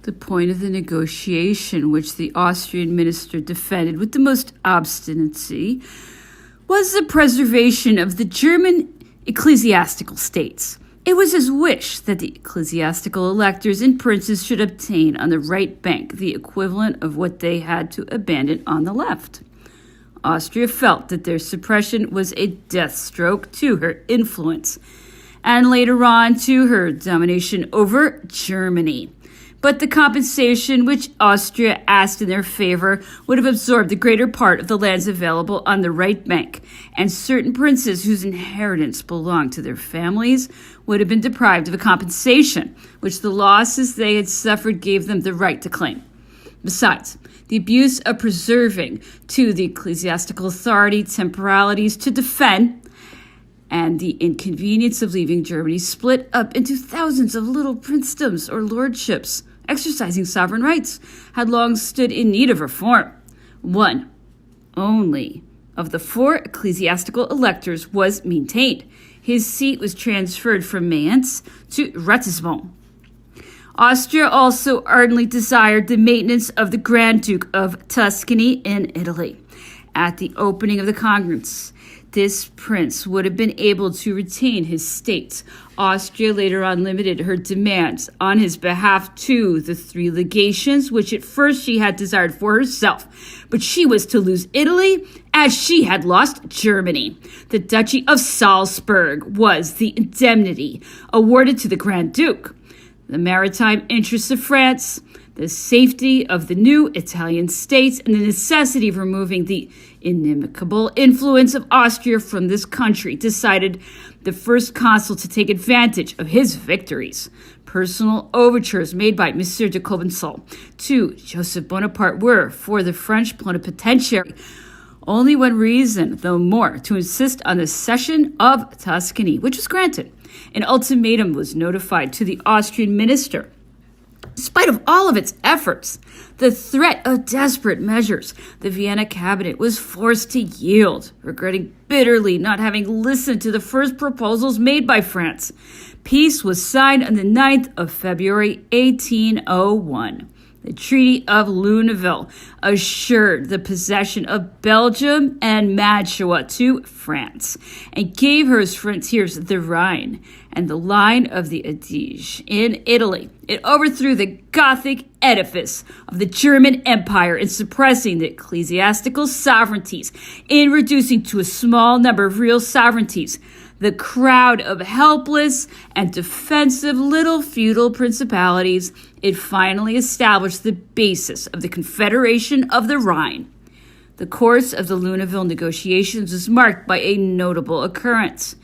The point of the negotiation, which the Austrian minister defended with the most obstinacy, was the preservation of the German ecclesiastical states. It was his wish that the ecclesiastical electors and princes should obtain on the right bank the equivalent of what they had to abandon on the left. Austria felt that their suppression was a death stroke to her influence, and later on to her domination over Germany. But the compensation which Austria asked in their favor would have absorbed the greater part of the lands available on the right bank, and certain princes whose inheritance belonged to their families would have been deprived of a compensation which the losses they had suffered gave them the right to claim. Besides, the abuse of preserving to the ecclesiastical authority temporalities to defend and the inconvenience of leaving Germany split up into thousands of little princedoms or lordships, exercising sovereign rights, had long stood in need of reform. One only of the 4 ecclesiastical electors was maintained. His seat was transferred from Mayence to Ratisbon. Austria also ardently desired the maintenance of the Grand Duke of Tuscany in Italy. At the opening of the Congress, this prince would have been able to retain his states. Austria later on limited her demands on his behalf to the 3 legations, which at first she had desired for herself. But she was to lose Italy as she had lost Germany. The Duchy of Salzburg was the indemnity awarded to the Grand Duke. The maritime interests of France, the safety of the new Italian states, and the necessity of removing the inimical influence of Austria from this country decided the first consul to take advantage of his victories. Personal overtures made by Monsieur de Cobenson to Joseph Bonaparte were, for the French plenipotentiary, only one reason, though more, to insist on the cession of Tuscany, which was granted. An ultimatum was notified to the Austrian minister. Despite of all of its efforts, the threat of desperate measures, the Vienna cabinet was forced to yield, regretting bitterly not having listened to the first proposals made by France. Peace was signed on the 9th of February, 1801. The Treaty of Luneville assured the possession of Belgium and Mantua to France and gave her as frontiers the Rhine and the line of the Adige. In Italy, it overthrew the Gothic edifice of the German Empire in suppressing the ecclesiastical sovereignties, in reducing to a small number of real sovereignties the crowd of helpless and defensive little feudal principalities. It finally established the basis of the Confederation of the Rhine. The course of the Luneville negotiations was marked by a notable occurrence.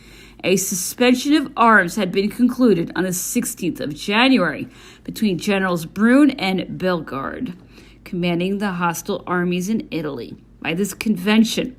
A suspension of arms had been concluded on the 16th of January between Generals Brune and Bellegarde, commanding the hostile armies in Italy. By this convention,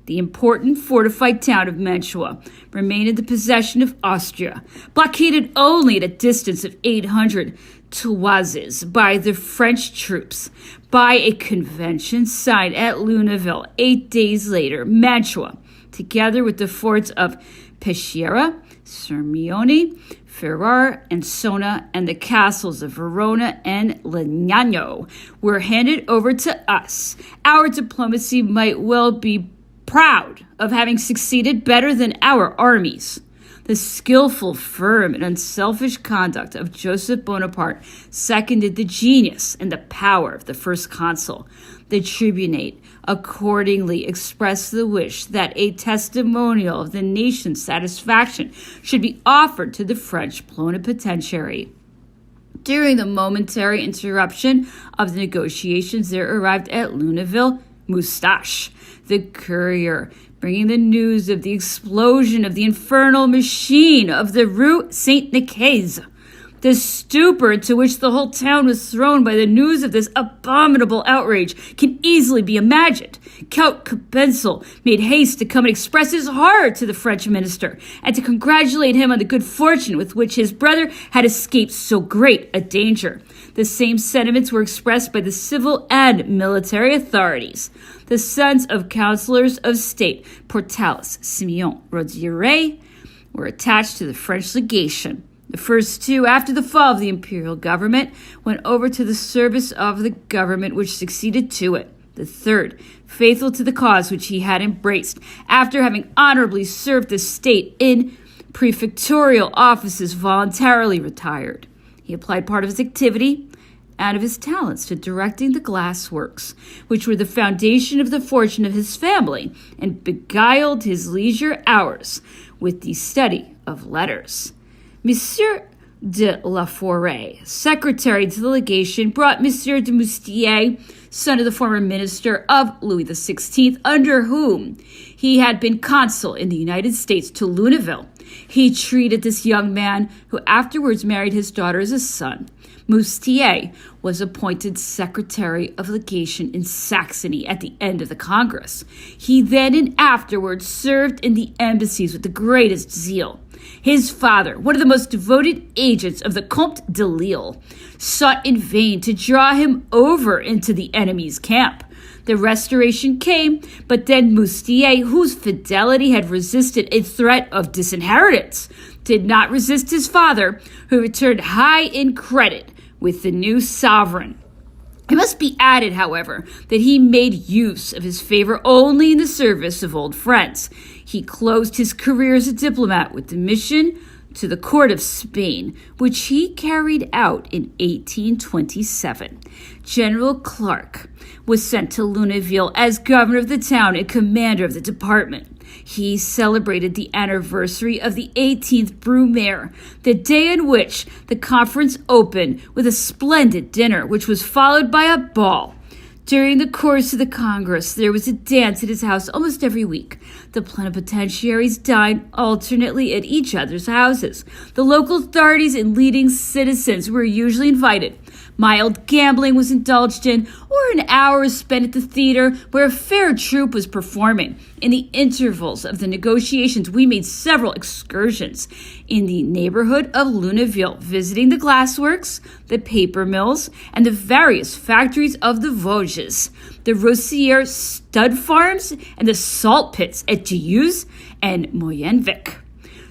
the important fortified town of Mantua remained in the possession of Austria, blockaded only at a distance of 800 toises by the French troops. By a convention signed at Luneville 8 days later, Mantua, together with the forts of Peschiera, Sirmione, Ferrara, and Sona, and the castles of Verona and Legnano, were handed over to us. Our diplomacy might well be proud of having succeeded better than our armies. The skillful, firm, and unselfish conduct of Joseph Bonaparte seconded the genius and the power of the first consul. The tribunate accordingly expressed the wish that a testimonial of the nation's satisfaction should be offered to the French plenipotentiary. During the momentary interruption of the negotiations, there arrived at Luneville Moustache, the courier, bringing the news of the explosion of the infernal machine of the Rue Saint-Nicaise. The stupor into which the whole town was thrown by the news of this abominable outrage can easily be imagined. Count Cobenson made haste to come and express his horror to the French minister, and to congratulate him on the good fortune with which his brother had escaped so great a danger. The same sentiments were expressed by the civil and military authorities. The sons of councillors of state, Portalis, Simeon, Rodier, were attached to the French legation. The first two, after the fall of the imperial government, went over to the service of the government which succeeded to it. The third, faithful to the cause which he had embraced, after having honorably served the state in prefectorial offices, voluntarily retired. He applied part of his activity and of his talents to directing the glass works, which were the foundation of the fortune of his family, and beguiled his leisure hours with the study of letters. Monsieur de la Forêt, secretary to the legation, brought Monsieur de Moustier, son of the former minister of Louis XVI, under whom he had been consul in the United States, to Lunéville. He treated this young man, who afterwards married his daughter, as a son. Moustier was appointed secretary of legation in Saxony at the end of the Congress. He then and afterwards served in the embassies with the greatest zeal. His father, one of the most devoted agents of the Comte de Lille, sought in vain to draw him over into the enemy's camp. The restoration came, but then Moustier, whose fidelity had resisted a threat of disinheritance, did not resist his father, who returned high in credit with the new sovereign. It must be added, however, that he made use of his favor only in the service of old friends. He closed his career as a diplomat with the mission to the court of Spain, which he carried out in 1827. General Clark was sent to Lunéville as governor of the town and commander of the department. He celebrated the anniversary of the 18th Brumaire, the day in which the conference opened, with a splendid dinner, which was followed by a ball. During the course of the Congress, there was a dance at his house almost every week. The plenipotentiaries dined alternately at each other's houses. The local authorities and leading citizens were usually invited. Mild gambling was indulged in, or an hour was spent at the theater where a fair troupe was performing. In the intervals of the negotiations, we made several excursions in the neighborhood of Lunéville, visiting the glassworks, the paper mills, and the various factories of the Vosges, the Rossière stud farms, and the salt pits at Dieuze and Moyenvic.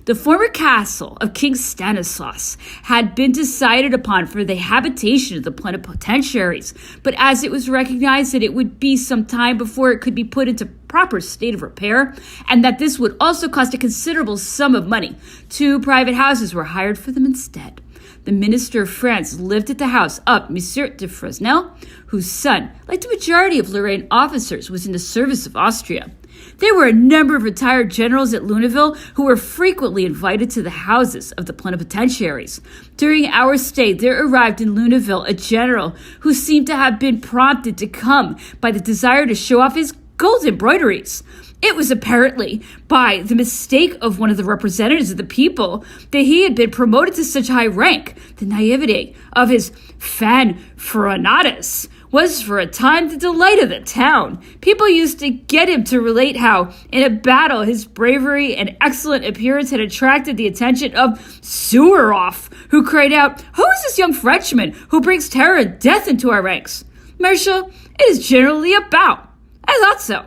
The former castle of King Stanislaus had been decided upon for the habitation of the plenipotentiaries, but as it was recognized that it would be some time before it could be put into proper state of repair, and that this would also cost a considerable sum of money, 2 private houses were hired for them instead. The minister of France lived at the house of Monsieur de Fresnel, whose son, like the majority of Lorraine officers, was in the service of Austria. There were a number of retired generals at Lunéville who were frequently invited to the houses of the plenipotentiaries. During our stay, there arrived in Lunéville a general who seemed to have been prompted to come by the desire to show off his gold embroideries. It was apparently by the mistake of one of the representatives of the people that he had been promoted to such high rank. The naivete of his fanfarronadas was for a time the delight of the town. People used to get him to relate how, in a battle, his bravery and excellent appearance had attracted the attention of Suwaroff, who cried out, "Who is this young Frenchman who brings terror and death into our ranks?" "Marshal, it is generally about." "I thought so."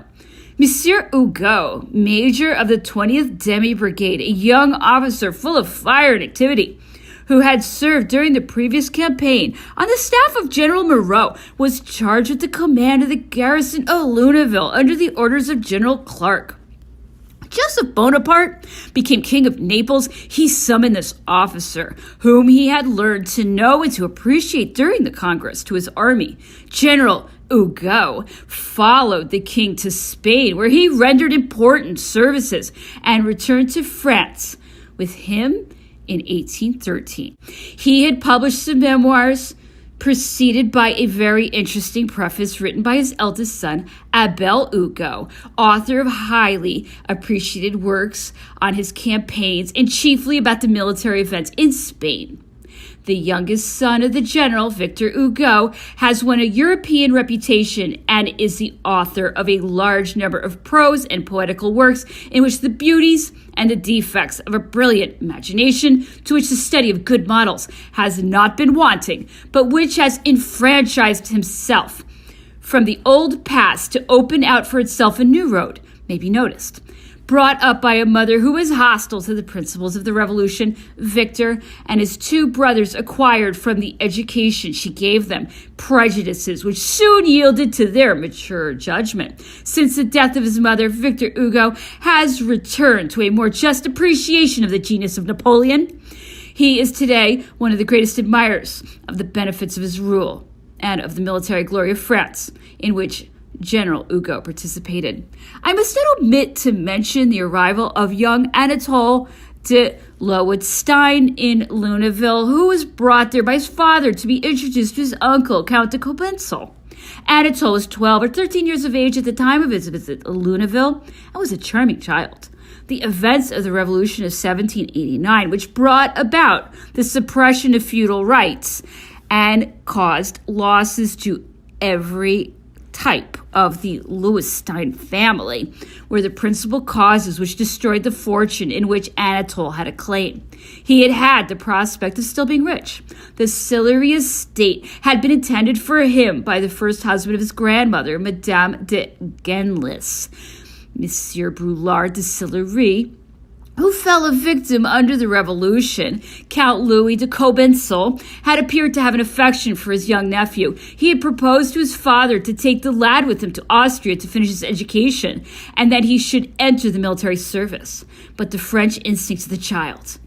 Monsieur Hugo, major of the 20th Demi Brigade, a young officer full of fire and activity, who had served during the previous campaign on the staff of General Moreau, was charged with the command of the garrison of Lunéville under the orders of General Clark. Joseph Bonaparte became king of Naples. He summoned this officer, whom he had learned to know and to appreciate during the Congress, to his army. General Hugo followed the king to Spain, where he rendered important services, and returned to France with him in 1813. He had published some memoirs, preceded by a very interesting preface written by his eldest son, Abel Hugo, author of highly appreciated works on his campaigns and chiefly about the military events in Spain. The youngest son of the general, Victor Hugo, has won a European reputation and is the author of a large number of prose and poetical works in which the beauties and the defects of a brilliant imagination, to which the study of good models has not been wanting, but which has enfranchised himself from the old past to open out for itself a new road, may be noticed. Brought up by a mother who was hostile to the principles of the revolution, Victor and his two brothers acquired from the education she gave them prejudices which soon yielded to their mature judgment. Since the death of his mother, Victor Hugo has returned to a more just appreciation of the genius of Napoleon. He is today one of the greatest admirers of the benefits of his rule and of the military glory of France, in which General Hugo participated. I must not omit to mention the arrival of young Anatole de Lowenstein in Luneville, who was brought there by his father to be introduced to his uncle, Count de Cobenzl. Anatole was 12 or 13 years of age at the time of his visit to Luneville and was a charming child. The events of the Revolution of 1789, which brought about the suppression of feudal rights and caused losses to every type of the Lowenstein family, were the principal causes which destroyed the fortune in which Anatole had a claim. He had had the prospect of still being rich. The Sillery estate had been intended for him by the first husband of his grandmother, Madame de Genlis. Monsieur Brulard de Sillery, who fell a victim under the Revolution, Count Louis de Cobenzl, had appeared to have an affection for his young nephew. He had proposed to his father to take the lad with him to Austria to finish his education, and that he should enter the military service. But the French instincts of the child,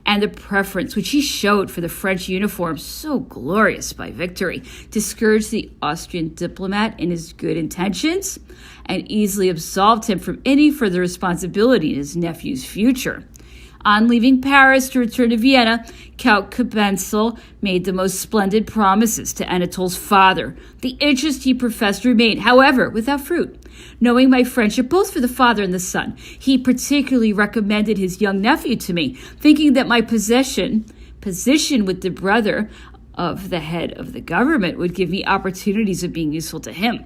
and the preference which he showed for the French uniform, so glorious by victory, discouraged the Austrian diplomat in his good intentions and easily absolved him from any further responsibility in his nephew's future. On leaving Paris to return to Vienna, Count Cobenzl made the most splendid promises to Anatole's father. The interest he professed remained, however, without fruit. Knowing my friendship both for the father and the son, he particularly recommended his young nephew to me, thinking that my position with the brother of the head of the government would give me opportunities of being useful to him.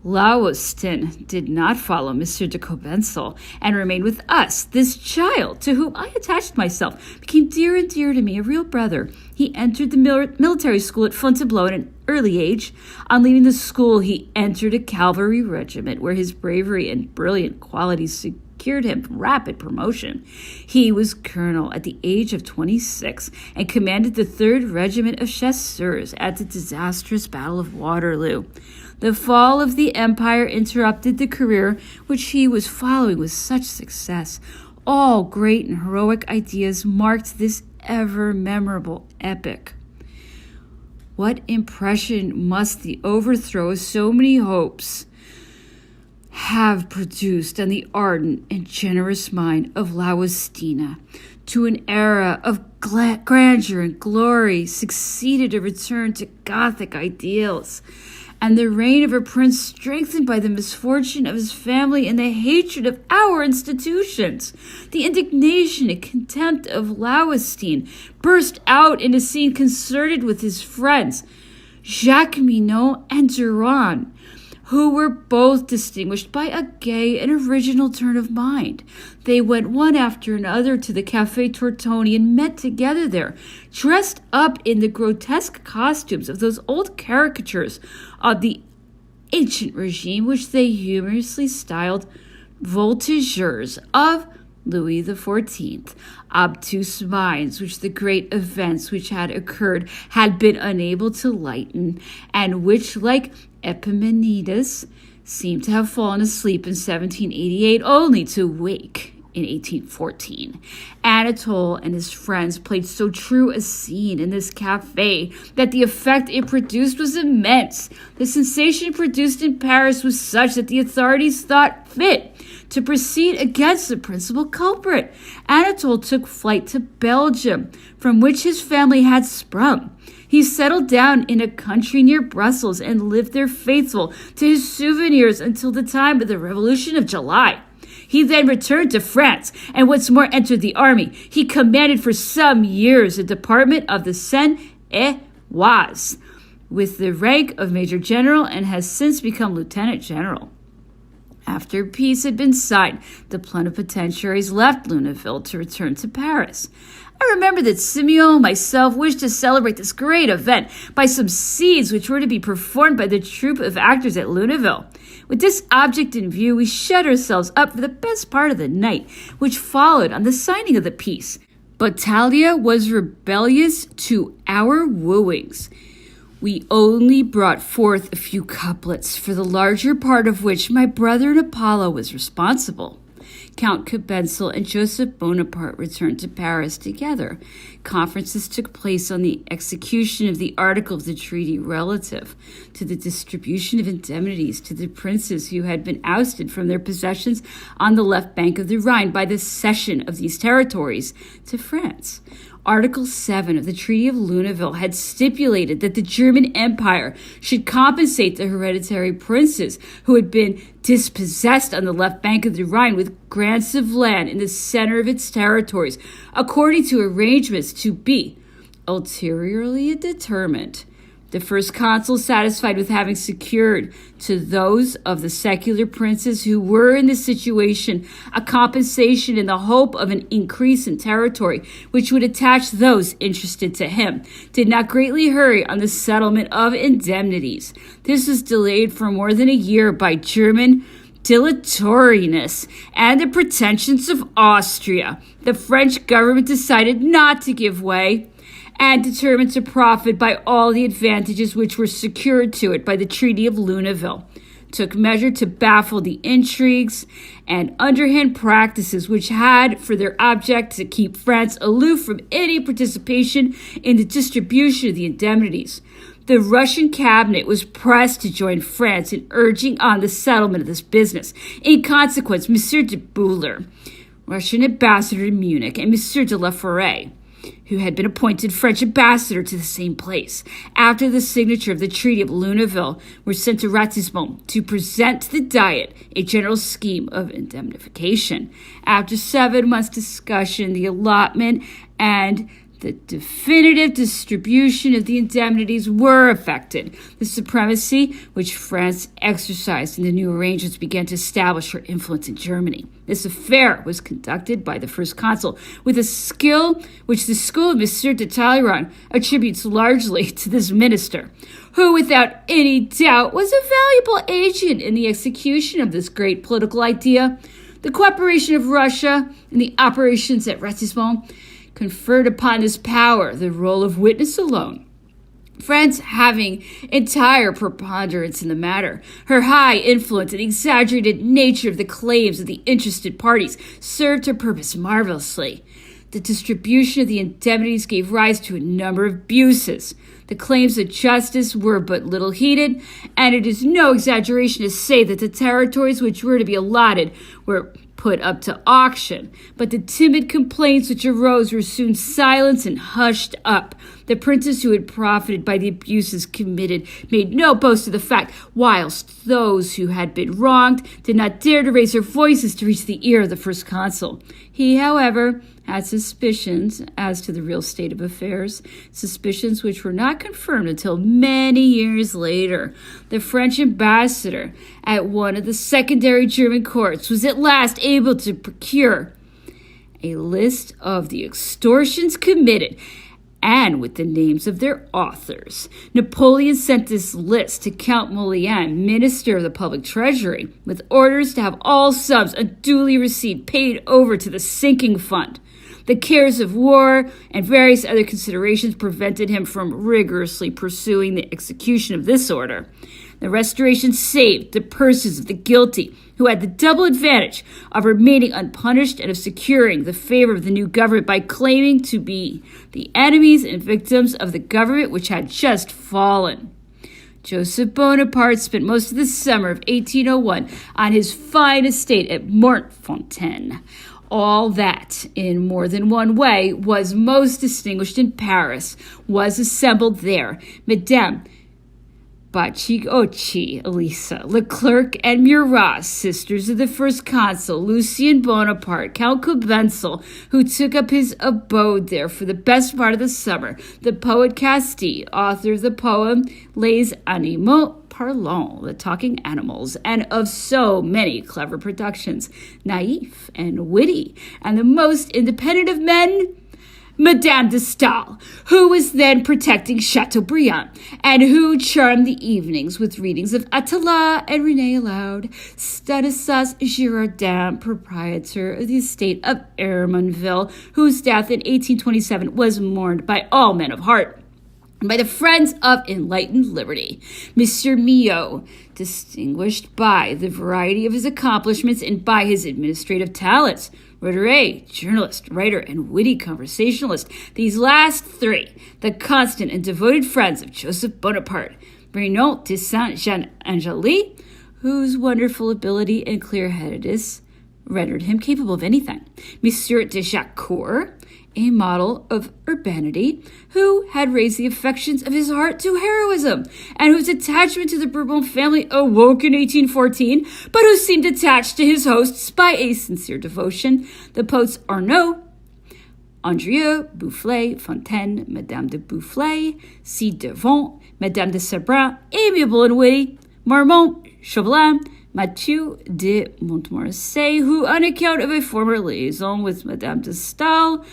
Lowenstein did not follow Monsieur de Cobenzl and remained with us. This child, to whom I attached myself, became dear and dear to me, a real brother. He entered the military school at Fontainebleau at an early age. On leaving the school, he entered a cavalry regiment where his bravery and brilliant qualities secured him rapid promotion. He was colonel at the age of 26 and commanded the 3rd Regiment of Chasseurs at the disastrous Battle of Waterloo. The fall of the empire interrupted the career which he was following with such success. All great and heroic ideas marked this ever-memorable epoch. What impression must the overthrow of so many hopes have produced on the ardent and generous mind of Lowenstein? To an era of grandeur and glory succeeded a return to Gothic ideals, and the reign of a prince strengthened by the misfortune of his family and the hatred of our institutions. The indignation and contempt of Lowenstein burst out in a scene concerted with his friends, Jacqueminot and Durand, who were both distinguished by a gay and original turn of mind. They went one after another to the Café Tortoni and met together there, dressed up in the grotesque costumes of those old caricatures of the ancient regime which they humorously styled voltigeurs of Louis XIV, obtuse minds which the great events which had occurred had been unable to lighten, and which, like Epimenides, seemed to have fallen asleep in 1788 only to wake in 1814. Anatole and his friends played so true a scene in this cafe that the effect it produced was immense. The sensation produced in Paris was such that the authorities thought fit to proceed against the principal culprit. Anatole took flight to Belgium, from which his family had sprung. He settled down in a country near Brussels and lived there faithful to his souvenirs until the time of the Revolution of July. He then returned to France and once more entered the army. He commanded for some years the department of the Seine-et-Oise with the rank of Major General and has since become Lieutenant General. After peace had been signed, the plenipotentiaries left Luneville to return to Paris. I remember that Simeon and myself wished to celebrate this great event by some scenes which were to be performed by the troupe of actors at Luneville. With this object in view, we shut ourselves up for the best part of the night, which followed on the signing of the peace. But Talia was rebellious to our wooings. We only brought forth a few couplets, for the larger part of which my brother Apollo was responsible. Count Cabencel and Joseph Bonaparte returned to Paris together. Conferences took place on the execution of the article of the treaty relative to the distribution of indemnities to the princes who had been ousted from their possessions on the left bank of the Rhine by the cession of these territories to France. Article 7 of the Treaty of Luneville had stipulated that the German Empire should compensate the hereditary princes who had been dispossessed on the left bank of the Rhine with grants of land in the center of its territories, according to arrangements to be ulteriorly determined. The first consul, satisfied with having secured to those of the secular princes who were in this situation a compensation in the hope of an increase in territory which would attach those interested to him, did not greatly hurry on the settlement of indemnities. This was delayed for more than a year by German dilatoriness and the pretensions of Austria. The French government decided not to give way and determined to profit by all the advantages which were secured to it by the Treaty of Luneville, took measure to baffle the intrigues and underhand practices which had for their object to keep France aloof from any participation in the distribution of the indemnities. The Russian cabinet was pressed to join France in urging on the settlement of this business. In consequence, Monsieur de Buller, Russian ambassador to Munich, and Monsieur de la Forêt, who had been appointed French ambassador to the same place, after the signature of the Treaty of Luneville, were sent to Ratisbonne to present to the Diet a general scheme of indemnification. After 7 months' discussion, the allotment and the definitive distribution of the indemnities were effected. The supremacy which France exercised in the new arrangements began to establish her influence in Germany. This affair was conducted by the first consul with a skill which the school of Monsieur de Talleyrand attributes largely to this minister, who without any doubt was a valuable agent in the execution of this great political idea. The cooperation of Russia in the operations at Ratisbonne conferred upon this power the role of witness alone, France having entire preponderance in the matter. Her high influence and exaggerated nature of the claims of the interested parties served her purpose marvelously. The distribution of the indemnities gave rise to a number of abuses. The claims of justice were but little heeded, and it is no exaggeration to say that the territories which were to be allotted were put up to auction, but the timid complaints which arose were soon silenced and hushed up. The princes who had profited by the abuses committed made no boast of the fact, whilst those who had been wronged did not dare to raise their voices to reach the ear of the first consul. He, however, had suspicions as to the real state of affairs, suspicions which were not confirmed until many years later. The French ambassador at one of the secondary German courts was at last able to procure a list of the extortions committed, and with the names of their authors. Napoleon sent this list to Count Moulin, Minister of the Public Treasury, with orders to have all sums unduly received paid over to the sinking fund. The cares of war and various other considerations prevented him from rigorously pursuing the execution of this order. The restoration saved the purses of the guilty, who had the double advantage of remaining unpunished and of securing the favor of the new government by claiming to be the enemies and victims of the government which had just fallen. Joseph Bonaparte spent most of the summer of 1801 on his fine estate at Montfontaine. All that, in more than one way, was most distinguished in Paris was assembled there. Madame Bacciochi, Elisa, Leclerc, and Murat, sisters of the first consul, Lucien Bonaparte, Count Cobenzl, who took up his abode there for the best part of the summer, the poet Castille, author of the poem Les Animaux Parlants, the talking animals, and of so many clever productions, naif and witty, and the most independent of men, Madame de Stael, who was then protecting Chateaubriand, and who charmed the evenings with readings of Atala and René aloud. Stanislas Girardin, proprietor of the estate of Hermonville, whose death in 1827 was mourned by all men of heart, and by the friends of enlightened liberty. Monsieur Millot, distinguished by the variety of his accomplishments and by his administrative talents. Roederer, journalist, writer, and witty conversationalist. These last three, the constant and devoted friends of Joseph Bonaparte. Brinon de Saint-Jean-Angély, whose wonderful ability and clear-headedness rendered him capable of anything. Monsieur de Jacquecourt, a model of urbanity, who had raised the affections of his heart to heroism, and whose attachment to the Bourbon family awoke in 1814, but who seemed attached to his hosts by a sincere devotion. The poets Arnaud, Andrieux, Boufflers, Fontaine, Madame de Boufflers, C. Devant, Madame de Sabrin, amiable and witty, Marmont, Chauvelin, Mathieu de Montmorency, who, on account of a former liaison with Madame de Stael,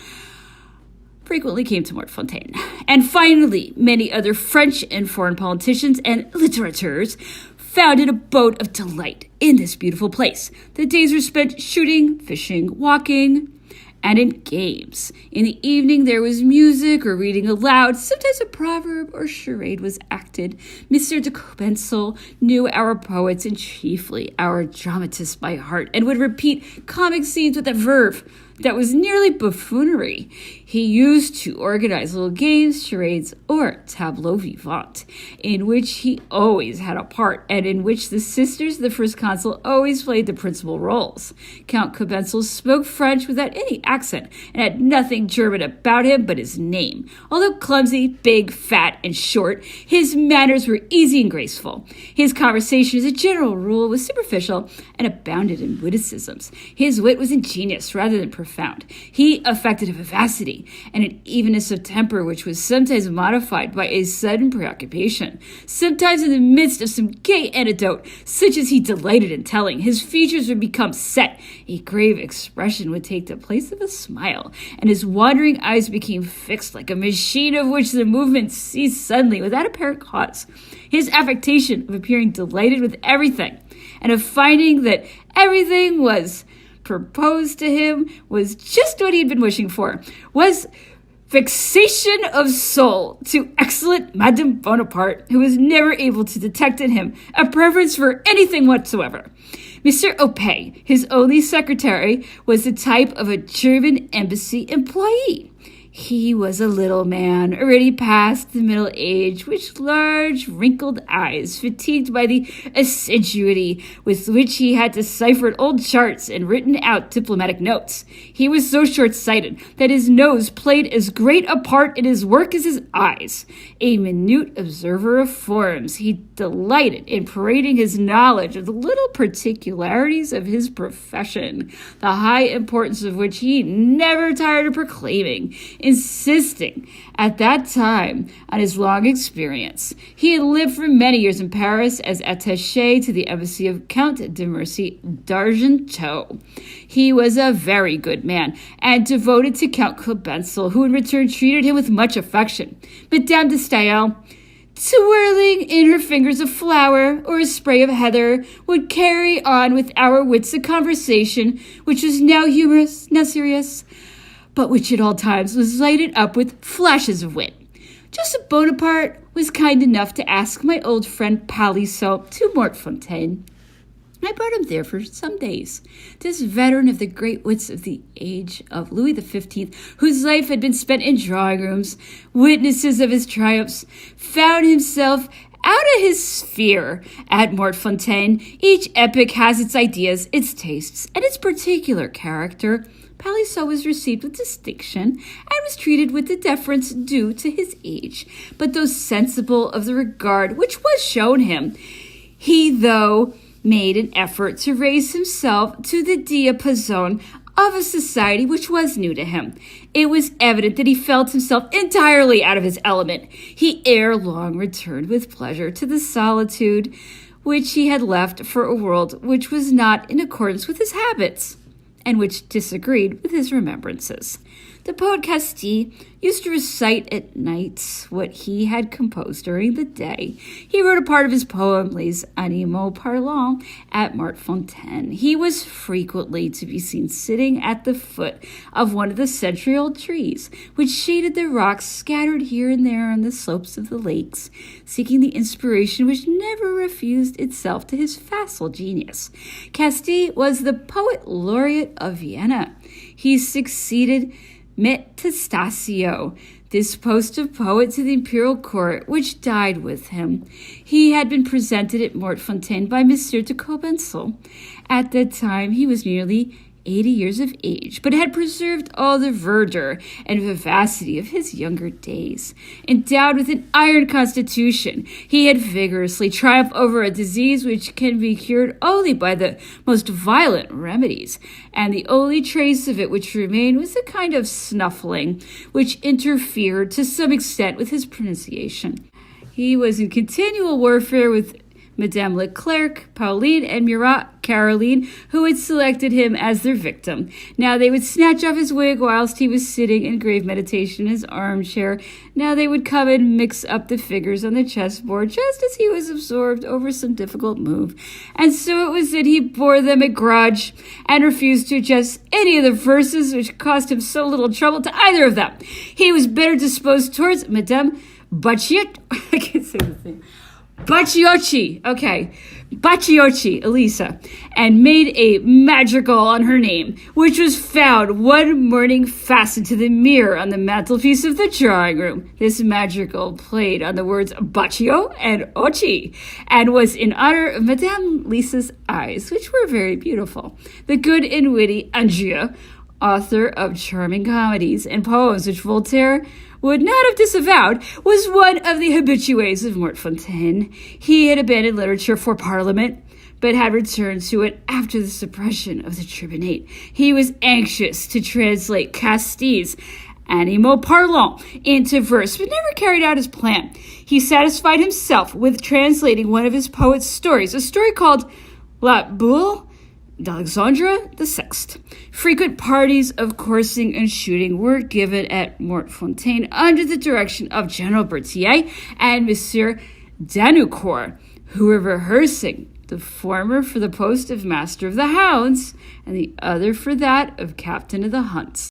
frequently came to Montfontaine. And finally, many other French and foreign politicians and litterateurs found an abode of delight in this beautiful place. The days were spent shooting, fishing, walking, and in games. In the evening, there was music or reading aloud. Sometimes a proverb or charade was acted. Monsieur de Cobenzl knew our poets and chiefly our dramatists by heart, and would repeat comic scenes with a verve that was nearly buffoonery. He used to organize little games, charades, or tableaux vivants, in which he always had a part, and in which the sisters of the first consul always played the principal roles. Count Cobenzl spoke French without any accent, and had nothing German about him but his name. Although clumsy, big, fat, and short, his manners were easy and graceful. His conversation, as a general rule, was superficial and abounded in witticisms. His wit was ingenious rather than profound. He affected a vivacity and an evenness of temper which was sometimes modified by a sudden preoccupation. Sometimes in the midst of some gay anecdote, such as he delighted in telling, his features would become set, a grave expression would take the place of a smile, and his wandering eyes became fixed like a machine of which the movement ceased suddenly without apparent cause. His affectation of appearing delighted with everything, and of finding that everything was proposed to him was just what he had been wishing for, was vexation of soul to excellent Madame Bonaparte, who was never able to detect in him a preference for anything whatsoever. Monsieur Opé, his only secretary, was the type of a German embassy employee. He was a little man, already past the middle age, with large, wrinkled eyes, fatigued by the assiduity with which he had deciphered old charts and written out diplomatic notes. He was so short-sighted that his nose played as great a part in his work as his eyes. A minute observer of forms, he delighted in parading his knowledge of the little particularities of his profession, the high importance of which he never tired of proclaiming, insisting at that time on his long experience. He had lived for many years in Paris as attaché to the embassy of Count de Mercy d'Argenteau. He was a very good man and devoted to Count Cobenzl, who in return treated him with much affection. Madame de Stael, twirling in her fingers a flower or a spray of heather, would carry on with our wits a conversation which was now humorous, now serious, but which at all times was lighted up with flashes of wit. Joseph Bonaparte was kind enough to ask my old friend Palissot to Montfontaine. I brought him there for some days. This veteran of the great wits of the age of Louis XV, whose life had been spent in drawing rooms, witnesses of his triumphs, found himself out of his sphere at Montfontaine. Each epoch has its ideas, its tastes, and its particular character. Palissot was received with distinction and was treated with the deference due to his age. But though sensible of the regard which was shown him, he, though, made an effort to raise himself to the diapason of a society which was new to him. It was evident that he felt himself entirely out of his element. He ere long returned with pleasure to the solitude which he had left for a world which was not in accordance with his habits, and which disagreed with his remembrances. The poet Castille used to recite at nights what he had composed during the day. He wrote a part of his poem, Les Animaux Parlants, at Montfontaine. He was frequently to be seen sitting at the foot of one of the centennial trees, which shaded the rocks scattered here and there on the slopes of the lakes, seeking the inspiration which never refused itself to his facile genius. Castille was the poet laureate of Vienna. He succeeded Metastasio, this post of poet, to the imperial court, which died with him. He had been presented at Montfontaine by Monsieur de Cobensil. At that time he was nearly 80 years of age, but had preserved all the verdure and vivacity of his younger days. Endowed with an iron constitution, he had vigorously triumphed over a disease which can be cured only by the most violent remedies, and the only trace of it which remained was a kind of snuffling, which interfered to some extent with his pronunciation. He was in continual warfare with Madame Leclerc, Pauline, and Murat Caroline, who had selected him as their victim. Now they would snatch off his wig whilst he was sitting in grave meditation in his armchair. Now they would come and mix up the figures on the chessboard just as he was absorbed over some difficult move. And so it was that he bore them a grudge and refused to adjust any of the verses which caused him so little trouble to either of them. He was better disposed towards Madame Bachiot. I can't say the thing. Bacciochi, Elisa, and made a madrigal on her name, which was found one morning fastened to the mirror on the mantelpiece of the drawing room. This madrigal played on the words Baccio and Ochi, and was in honor of Madame Lisa's eyes, which were very beautiful. The good and witty Andrea, author of charming comedies and poems which Voltaire would not have disavowed, was one of the habitués of Montfontaine. He had abandoned literature for Parliament, but had returned to it after the suppression of the tribunate. He was anxious to translate Castille's Animaux Parlants into verse, but never carried out his plan. He satisfied himself with translating one of his poet's stories, a story called La Boule d'Alexandre VI. Frequent parties of coursing and shooting were given at Montfontaine under the direction of General Berthier and Monsieur Danucourt, who were rehearsing, the former for the post of Master of the Hounds and the other for that of Captain of the Hunts.